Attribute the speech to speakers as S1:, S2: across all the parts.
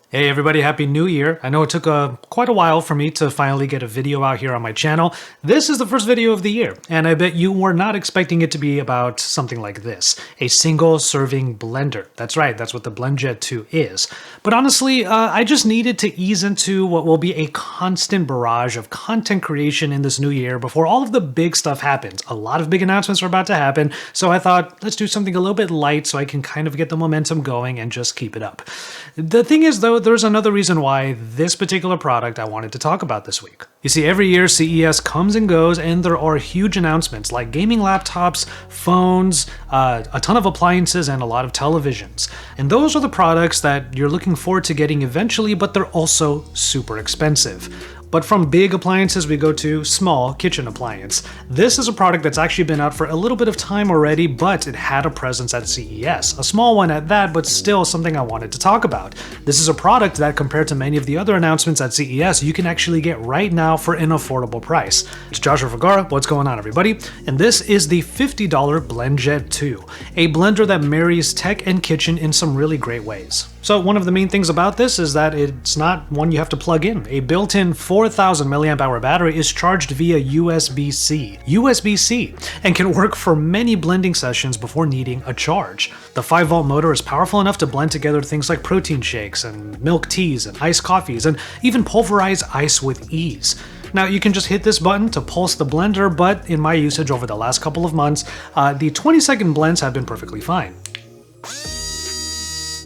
S1: Hey everybody, Happy New Year. I know it took quite a while for me to finally get a video out here on my channel. This is the first video of the year, and I bet you were not expecting it to be about something like this, a single serving blender. That's right, that's what the BlendJet 2 is. But honestly, I just needed to ease into what will be a constant barrage of content creation in this new year before all of the big stuff happens. A lot of big announcements are about to happen, so I thought, let's do something a little bit light so I can kind of get the momentum going and just keep it up. The thing is though, there's another reason why this particular product I wanted to talk about this week. You see, every year CES comes and goes and there are huge announcements like gaming laptops, phones, a ton of appliances, and a lot of televisions. And those are the products that you're looking forward to getting eventually, but they're also super expensive. But from big appliances, we go to small kitchen appliance. This is a product that's actually been out for a little bit of time already, but it had a presence at CES. A small one at that, but still something I wanted to talk about. This is a product that, compared to many of the other announcements at CES, you can actually get right now for an affordable price. It's Joshua Vergara, what's going on everybody? And this is the $50 BlendJet 2, a blender that marries tech and kitchen in some really great ways. So one of the main things about this is that it's not one you have to plug in. A built-in 4,000 milliamp hour battery is charged via USB-C, and can work for many blending sessions before needing a charge. The 5-volt motor is powerful enough to blend together things like protein shakes and milk teas and iced coffees and even pulverize ice with ease. Now, you can just hit this button to pulse the blender, but in my usage over the last couple of months, the 20-second blends have been perfectly fine.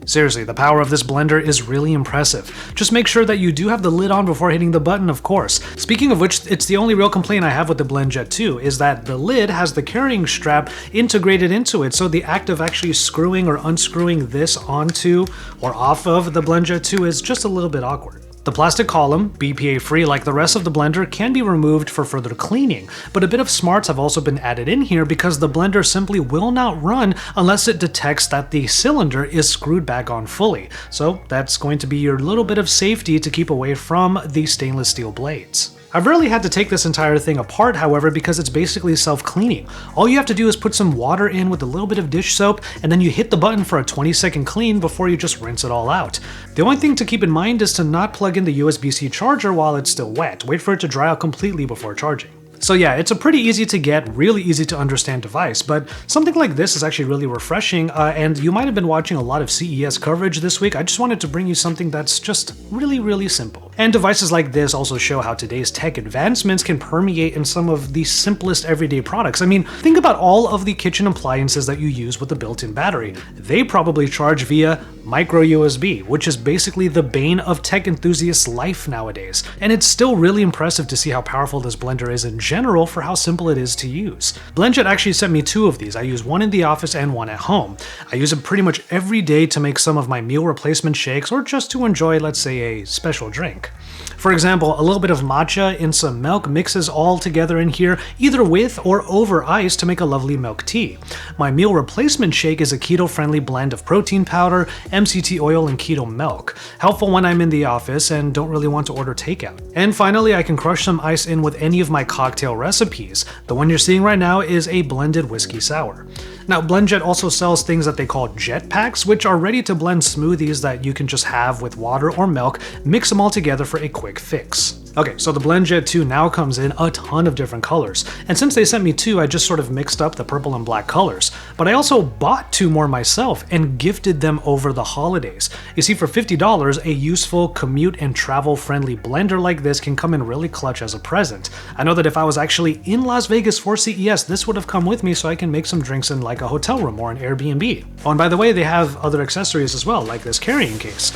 S1: Seriously, the power of this blender is really impressive. Just make sure that you do have the lid on before hitting the button, of course. Speaking of which, it's the only real complaint I have with the BlendJet 2 is that the lid has the carrying strap integrated into it, so the act of actually screwing or unscrewing this onto or off of the BlendJet 2 is just a little bit awkward. The plastic column, BPA-free like the rest of the blender, can be removed for further cleaning, but a bit of smarts have also been added in here because the blender simply will not run unless it detects that the cylinder is screwed back on fully. So that's going to be your little bit of safety to keep away from the stainless steel blades. I've rarely had to take this entire thing apart, however, because it's basically self-cleaning. All you have to do is put some water in with a little bit of dish soap, and then you hit the button for a 20-second clean before you just rinse it all out. The only thing to keep in mind is to not plug in the USB-C charger while it's still wet. Wait for it to dry out completely before charging. So yeah, it's a pretty easy to get, really easy to understand device, but something like this is actually really refreshing, and you might have been watching a lot of CES coverage this week. I just wanted to bring you something that's just really simple. And devices like this also show how today's tech advancements can permeate in some of the simplest everyday products. I mean, think about all of the kitchen appliances that you use with the built-in battery. They probably charge via micro USB, which is basically the bane of tech enthusiasts' life nowadays. And it's still really impressive to see how powerful this blender is in general for how simple it is to use. BlendJet actually sent me 2 of these. I use one in the office and one at home. I use it pretty much every day to make some of my meal replacement shakes or just to enjoy, let's say, a special drink. For example, a little bit of matcha in some milk mixes all together in here, either with or over ice to make a lovely milk tea. My meal replacement shake is a keto-friendly blend of protein powder, MCT oil, and keto milk. Helpful when I'm in the office and don't really want to order takeout. And finally, I can crush some ice in with any of my cocktail recipes. The one you're seeing right now is a blended whiskey sour. Now, BlendJet also sells things that they call jet packs, which are ready to blend smoothies that you can just have with water or milk, mix them all together for a quick fix. Okay, so the BlendJet 2 now comes in a ton of different colors, and since they sent me 2, I just sort of mixed up the purple and black colors. But I also bought 2 more myself and gifted them over the holidays. You see, for $50, a useful commute and travel-friendly blender like this can come in really clutch as a present. I know that if I was actually in Las Vegas for CES, this would have come with me so I can make some drinks in like a hotel room or an Airbnb. Oh, and by the way, they have other accessories as well, like this carrying case.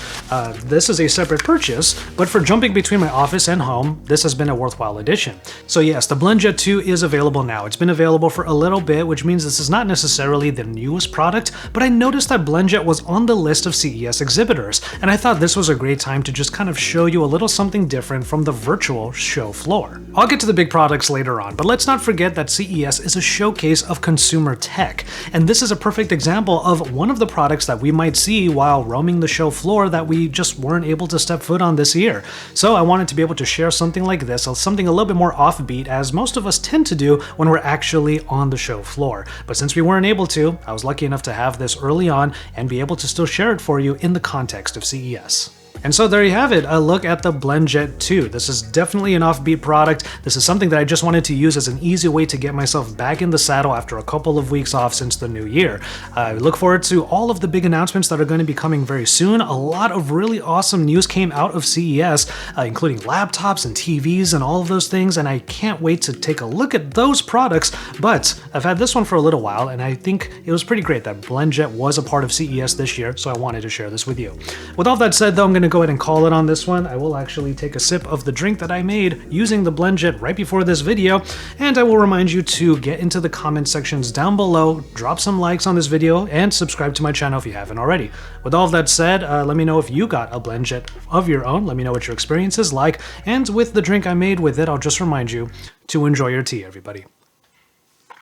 S1: This is a separate purchase, but for jumping between my office and home, this has been a worthwhile addition. So yes, the BlendJet 2 is available now. It's been available for a little bit, which means this is not necessarily the newest product, but I noticed that BlendJet was on the list of CES exhibitors, and I thought this was a great time to just kind of show you a little something different from the virtual show floor. I'll get to the big products later on, but let's not forget that CES is a showcase of consumer tech, and this is a perfect example of one of the products that we might see while roaming the show floor that we just weren't able to step foot on this year. So I wanted to be able to share something like this, something a little bit more offbeat, as most of us tend to do when we're actually on the show floor. But since we weren't able to, I was lucky enough to have this early on and be able to still share it for you in the context of CES. And so there you have it, a look at the BlendJet 2. This is definitely an offbeat product. This is something that I just wanted to use as an easy way to get myself back in the saddle after a couple of weeks off since the new year. I look forward to all of the big announcements that are going to be coming very soon. A lot of really awesome news came out of CES, including laptops and TVs and all of those things, and I can't wait to take a look at those products. But I've had this one for a little while, and I think it was pretty great that BlendJet was a part of CES this year, so I wanted to share this with you. With all that said, though, I'm going to go ahead and call it on this one. I will actually take a sip of the drink that I made using the BlendJet right before this video, and I will remind you to get into the comment sections down below, drop some likes on this video, and subscribe to my channel if you haven't already. With all of that said, let me know if you got a BlendJet of your own. Let me know what your experience is like, and with the drink I made with it, I'll just remind you to enjoy your tea, everybody.